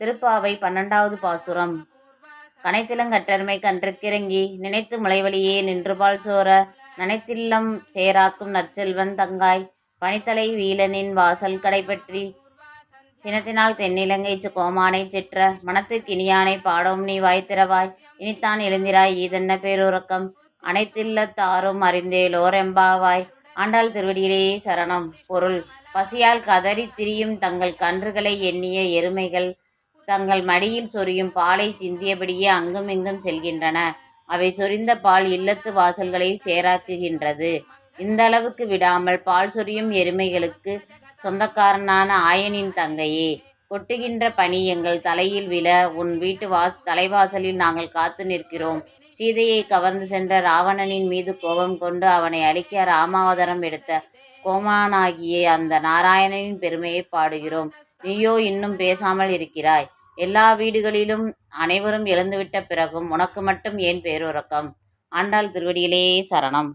திருப்பாவை 12வது பாசுரம். கனைத்திலங்கற்றருமை கன்றுக்கிறங்கி நினைத்து முளைவழியே நின்றுபால் சோர நனைத்தில்லம் சேராக்கும் நற்செல்வன் தங்காய் பனித்தலை வீழனின் வாசல் கடைபற்றி சினத்தினால் தென்னிலங்கைச் கோமானைச் செற்ற மனத்துக் கினியானை பாடவும் நீ வாய்த்திறவாய் இனித்தான் எழுந்திராய் ஈதென்ன பேருறக்கம் அனைத்தில்லத்தாரும் அறிந்தேலோர் எம்பாவாய். ஆண்டாள் திருவடியிலே சரணம். பொருள்: பசியால் கதறித் திரியும் தங்கள் கன்றுகளை எண்ணிய எருமைகள் தங்கள் மடியில் சொரியும் பாலை சிந்தியபடியே அங்கும் இங்கும் செல்கின்றன. அவை சொரிந்த பால் இல்லத்து வாசல்களில் சேராக்குகின்றது. இந்த அளவுக்கு விடாமல் பால் சொரியும் எருமைகளுக்கு சொந்தக்காரனான ஆயனின் தங்கையே, கொட்டுகின்ற பனி எங்கள் தலையில் விழ உன் வீட்டு தலைவாசலில் நாங்கள் காத்து நிற்கிறோம். சீதையை கவர்ந்து சென்ற ராவணனின் மீது கோபம் கொண்டு அவனை அழிக்க ராமாவதாரம் எடுத்த கோமானாகிய அந்த நாராயணனின் பெருமையை பாடுகிறோம். நீயோ இன்னும் பேசாமல் இருக்கிறாய். எல்லா வீடுகளிலும் அனைவரும் எழுந்துவிட்ட பிறகும் உனக்கு மட்டும் ஏன் பேருறக்கம்? ஆண்டாள் திருவடியிலே சரணம்.